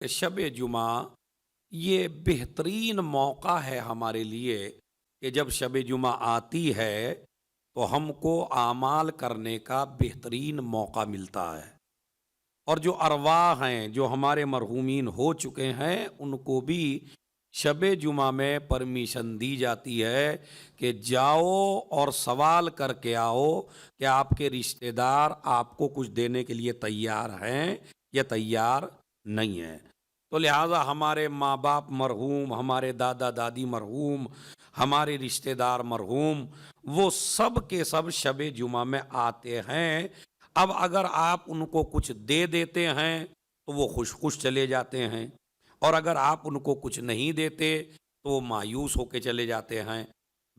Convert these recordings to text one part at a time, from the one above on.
شب جمعہ یہ بہترین موقع ہے ہمارے لیے کہ جب شب جمعہ آتی ہے تو ہم کو اعمال کرنے کا بہترین موقع ملتا ہے، اور جو ارواح ہیں جو ہمارے مرحومین ہو چکے ہیں ان کو بھی شب جمعہ میں پرمیشن دی جاتی ہے کہ جاؤ اور سوال کر کے آؤ کہ آپ کے رشتہ دار آپ کو کچھ دینے کے لیے تیار ہیں یا تیار نہیں ہیں۔ تو لہٰذا ہمارے ماں باپ مرحوم، ہمارے دادا دادی مرحوم، ہمارے رشتہ دار مرحوم، وہ سب کے سب شب جمعہ میں آتے ہیں۔ اب اگر آپ ان کو کچھ دے دیتے ہیں تو وہ خوش خوش چلے جاتے ہیں، اور اگر آپ ان کو کچھ نہیں دیتے تو وہ مایوس ہو کے چلے جاتے ہیں۔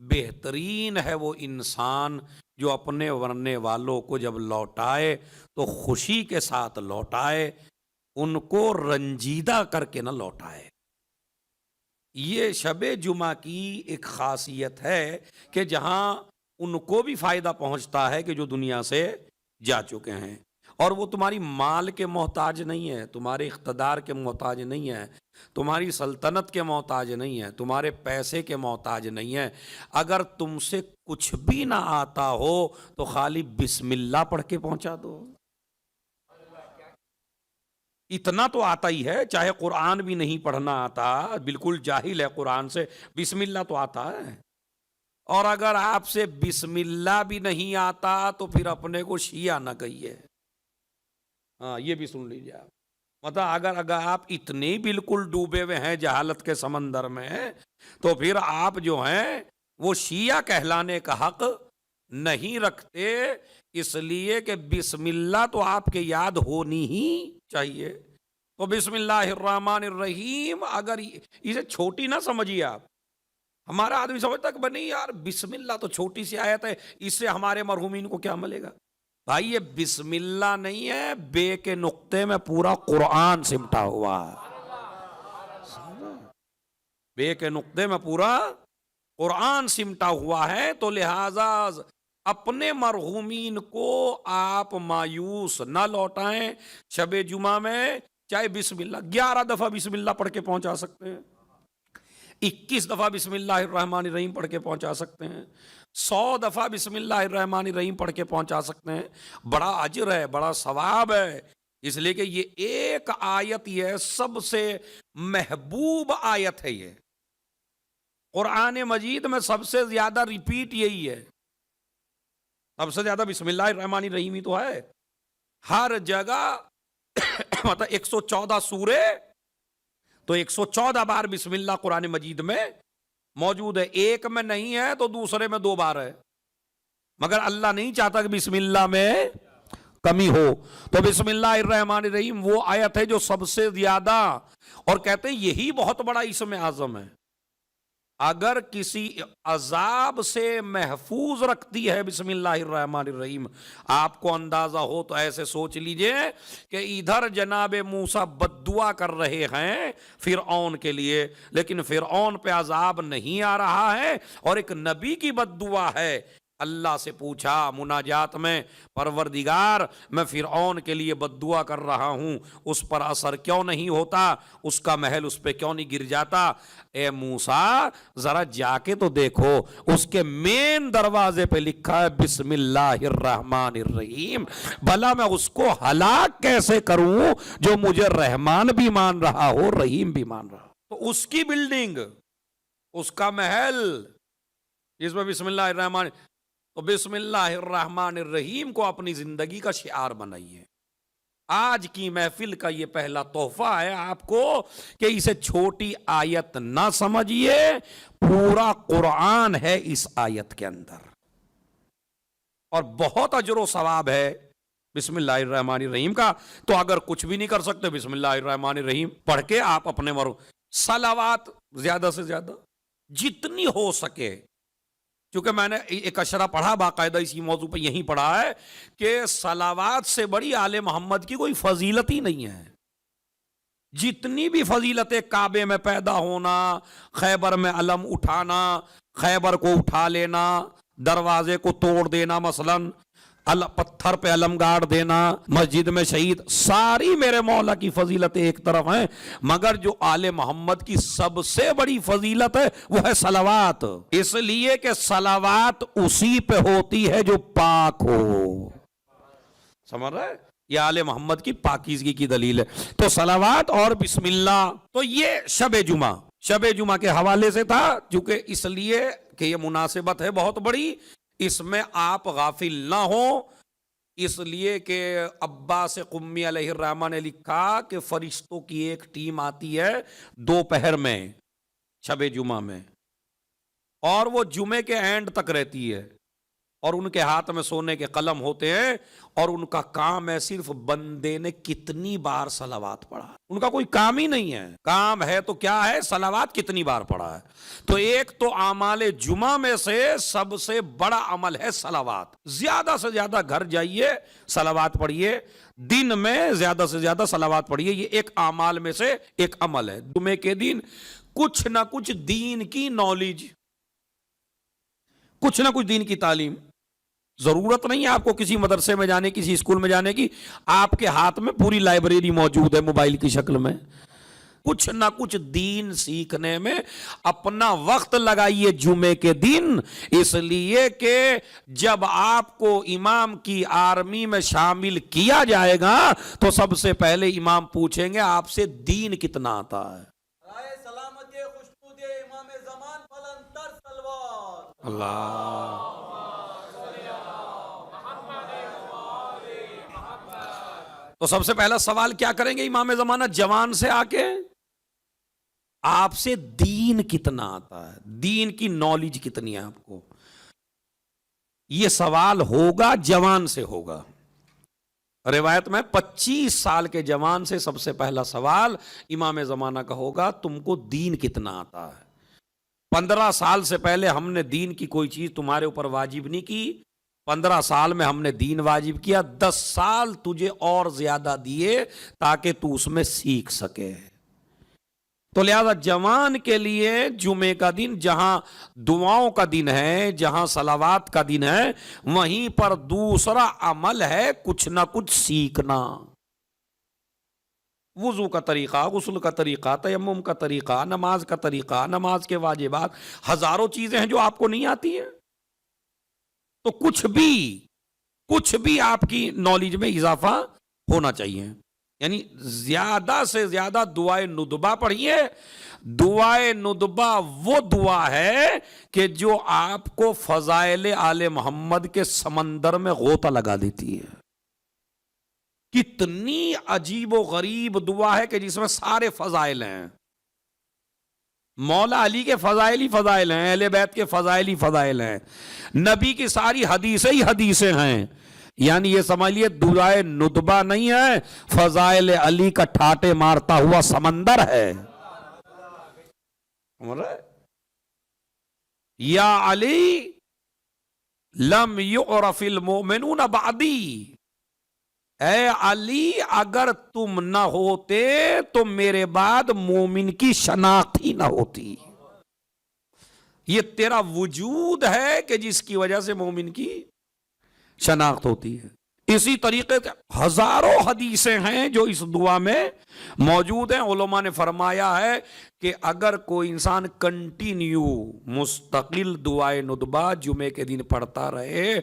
بہترین ہے وہ انسان جو اپنے ورنے والوں کو جب لوٹائے تو خوشی کے ساتھ لوٹائے، ان کو رنجیدہ کر کے نہ لوٹائے۔ یہ شب جمعہ کی ایک خاصیت ہے کہ جہاں ان کو بھی فائدہ پہنچتا ہے کہ جو دنیا سے جا چکے ہیں، اور وہ تمہاری مال کے محتاج نہیں ہے، تمہارے اقتدار کے محتاج نہیں ہے، تمہاری سلطنت کے محتاج نہیں ہے، تمہارے پیسے کے محتاج نہیں ہے۔ اگر تم سے کچھ بھی نہ آتا ہو تو خالی بسم اللہ پڑھ کے پہنچا دو۔ اتنا تو آتا ہی ہے، چاہے قرآن بھی نہیں پڑھنا آتا، بالکل جاہل ہے قرآن سے، بسم اللہ تو آتا ہے۔ اور اگر آپ سے بسم اللہ بھی نہیں آتا تو پھر اپنے کو شیعہ نہ کہیے۔ ہاں، یہ بھی سن لیجیے آپ، مطلب اگر آپ اتنے بالکل ڈوبے ہوئے ہیں جہالت کے سمندر میں تو پھر آپ جو ہیں وہ شیعہ کہلانے کا حق نہیں رکھتے، اس لیے کہ بسم اللہ تو آپ کے یاد ہونی ہی چاہیے۔ تو بسم اللہ الرحمن الرحیم، اگر اسے چھوٹی نہ سمجھیے آپ، ہمارا آدمی سمجھتا کہ نہیں یار بسم اللہ تو چھوٹی سی آیت ہے، اس سے ہمارے مرحومین کو کیا ملے گا۔ بھائی یہ بسم اللہ نہیں ہے، بے کے نقطے میں پورا قرآن سمٹا ہوا ہے، بے کے نقطے میں پورا قرآن سمٹا ہوا ہے۔ تو لہذا اپنے مرحومین کو آپ مایوس نہ لوٹائیں۔ شب جمعہ میں چاہے بسم اللہ 11 دفعہ بسم اللہ پڑھ کے پہنچا سکتے ہیں، 21 دفعہ بسم اللہ الرحمن الرحیم پڑھ کے پہنچا سکتے ہیں، 100 دفعہ بسم اللہ الرحمن الرحیم پڑھ کے پہنچا سکتے ہیں۔ بڑا اجر ہے، بڑا ثواب ہے، اس لیے کہ یہ ایک آیت یہ سب سے محبوب آیت ہے۔ یہ قرآن مجید میں سب سے زیادہ ریپیٹ یہی ہے، سب سے زیادہ بسم اللہ الرحمن الرحیم ہی تو ہے ہر جگہ۔ مطلب 114 سورے تو 114 بار بسم اللہ قرآن مجید میں موجود ہے، ایک میں نہیں ہے تو دوسرے میں 2 بار ہے، مگر اللہ نہیں چاہتا کہ بسم اللہ میں کمی ہو۔ تو بسم اللہ الرحمن الرحیم وہ آیت ہے جو سب سے زیادہ، اور کہتے ہیں یہی بہت بڑا اسم اعظم ہے۔ اگر کسی عذاب سے محفوظ رکھتی ہے بسم اللہ الرحمن الرحیم، آپ کو اندازہ ہو تو ایسے سوچ لیجئے کہ ادھر جناب موسیٰ بد دعا کر رہے ہیں فرعون کے لیے، لیکن فرعون پہ عذاب نہیں آ رہا ہے، اور ایک نبی کی بد دعا ہے۔ اللہ سے پوچھا مناجات میں، پروردگار میں فرعون کے لیے بد دعا کر رہا ہوں، اس پر اثر کیوں نہیں ہوتا، اس کا محل اس پہ کیوں نہیں گر جاتا؟ اے موسیٰ ذرا جا کے تو دیکھو، اس کے مین دروازے پہ لکھا ہے بسم اللہ الرحمن الرحیم، بھلا میں اس کو ہلاک کیسے کروں جو مجھے رحمان بھی مان رہا ہو رحیم بھی مان رہا ہو۔ تو اس کی بلڈنگ، اس کا محل جس میں بسم اللہ الرحمن، تو بسم اللہ الرحمن الرحیم کو اپنی زندگی کا شعار بنائیے۔ آج کی محفل کا یہ پہلا تحفہ ہے آپ کو کہ اسے چھوٹی آیت نہ سمجھیے، پورا قرآن ہے اس آیت کے اندر، اور بہت اجر و ثواب ہے بسم اللہ الرحمن الرحیم کا۔ تو اگر کچھ بھی نہیں کر سکتے بسم اللہ الرحمن الرحیم پڑھ کے آپ اپنے صلوات زیادہ سے زیادہ جتنی ہو سکے، چونکہ میں نے ایک اشرا پڑھا باقاعدہ اسی موضوع پہ یہیں پڑھا ہے کہ صلوات سے بڑی آل محمد کی کوئی فضیلت ہی نہیں ہے۔ جتنی بھی فضیلتیں، کعبے میں پیدا ہونا، خیبر میں علم اٹھانا، خیبر کو اٹھا لینا، دروازے کو توڑ دینا مثلاً، پتھر پہ علم گاڑ دینا، مسجد میں شہید، ساری میرے مولا کی فضیلتیں ایک طرف ہیں، مگر جو آل محمد کی سب سے بڑی فضیلت ہے وہ ہے صلوات، اس لیے کہ صلوات اسی پہ ہوتی ہے جو پاک ہو. سمجھ رہے؟ یہ آل محمد کی پاکیزگی کی دلیل ہے. تو صلوات اور بسم اللہ. تو یہ شب جمعہ کے حوالے سے تھا، چونکہ اس لیے کہ یہ مناسبت ہے بہت بڑی، اس میں آپ غافل نہ ہوں، اس لیے کہ عباس قمی علیہ الرحمہ نے لکھا کہ فرشتوں کی ایک ٹیم آتی ہے دوپہر میں شب جمعہ میں، اور وہ جمعے کے اینڈ تک رہتی ہے، اور ان کے ہاتھ میں سونے کے قلم ہوتے ہیں، اور ان کا کام ہے صرف بندے نے کتنی بار صلوات پڑھا. ان کا کوئی کام ہی نہیں ہے، کام ہے تو کیا ہے؟ صلوات کتنی بار پڑھا ہے. تو ایک تو اعمال جمعہ میں سے سب سے بڑا عمل ہے صلوات. زیادہ سے زیادہ گھر جائیے، صلوات پڑھیے، دن میں زیادہ سے زیادہ صلوات پڑھیے. یہ ایک اعمال میں سے ایک عمل ہے. جمعے کے دن کچھ نہ کچھ دین کی نالج، کچھ نہ کچھ دین کی تعلیم. ضرورت نہیں ہے آپ کو کسی مدرسے میں جانے، کسی اسکول میں جانے کی، آپ کے ہاتھ میں پوری لائبریری موجود ہے موبائل کی شکل میں. کچھ نہ کچھ دین سیکھنے میں اپنا وقت لگائیے جمعے کے دن، اس لیے کہ جب آپ کو امام کی آرمی میں شامل کیا جائے گا تو سب سے پہلے امام پوچھیں گے آپ سے دین کتنا آتا ہے. اللہ. تو سب سے پہلا سوال کیا کریں گے امام زمانہ جوان سے آ کے؟ آپ سے دین کتنا آتا ہے، دین کی نالج کتنی ہے آپ کو. یہ سوال ہوگا جوان سے ہوگا. روایت میں 25 سال کے جوان سے سب سے پہلا سوال امام زمانہ کا ہوگا تم کو دین کتنا آتا ہے. 15 سال سے پہلے ہم نے دین کی کوئی چیز تمہارے اوپر واجب نہیں کی، 15 سال میں ہم نے دین واجب کیا، 10 سال تجھے اور زیادہ دیے تاکہ تو اس میں سیکھ سکے. تو لہذا جوان کے لیے جمعے کا دن جہاں دعاؤں کا دن ہے، جہاں صلوات کا دن ہے، وہیں پر دوسرا عمل ہے کچھ نہ کچھ سیکھنا. وضو کا طریقہ، غسل کا طریقہ، تیمم کا طریقہ، نماز کا طریقہ، نماز کے واجبات، ہزاروں چیزیں ہیں جو آپ کو نہیں آتی ہیں. تو کچھ بھی آپ کی نالج میں اضافہ ہونا چاہیے. یعنی زیادہ سے زیادہ دعائے ندبہ پڑھیے. دعائے ندبہ وہ دعا ہے کہ جو آپ کو فضائل آل محمد کے سمندر میں غوطہ لگا دیتی ہے. کتنی عجیب و غریب دعا ہے کہ جس میں سارے فضائل ہیں. مولا علی کے فضائل ہی فضائل ہیں، اہل بیت کے فضائل ہی فضائل ہیں، نبی کی ساری حدیثیں ہی حدیثیں ہیں. یعنی یہ سمجھ لیے دعائے ندبہ نہیں ہے، فضائل علی کا ٹھاٹے مارتا ہوا سمندر ہے. یا علی لم یعرف المؤمنون بعدی، اے علی اگر تم نہ ہوتے تو میرے بعد مومن کی شناخت ہی نہ ہوتی. یہ تیرا وجود ہے کہ جس کی وجہ سے مومن کی شناخت ہوتی ہے. اسی طریقے سے ہزاروں حدیثیں ہیں جو اس دعا میں موجود ہیں. علماء نے فرمایا ہے کہ اگر کوئی انسان کنٹینیو مستقل دعائے ندبہ جمعے کے دن پڑھتا رہے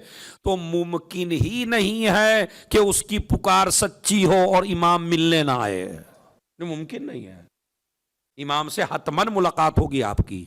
تو ممکن ہی نہیں ہے کہ اس کی پکار سچی ہو اور امام ملنے نہ آئے. ممکن نہیں ہے. امام سے حتماً ملاقات ہوگی آپ کی.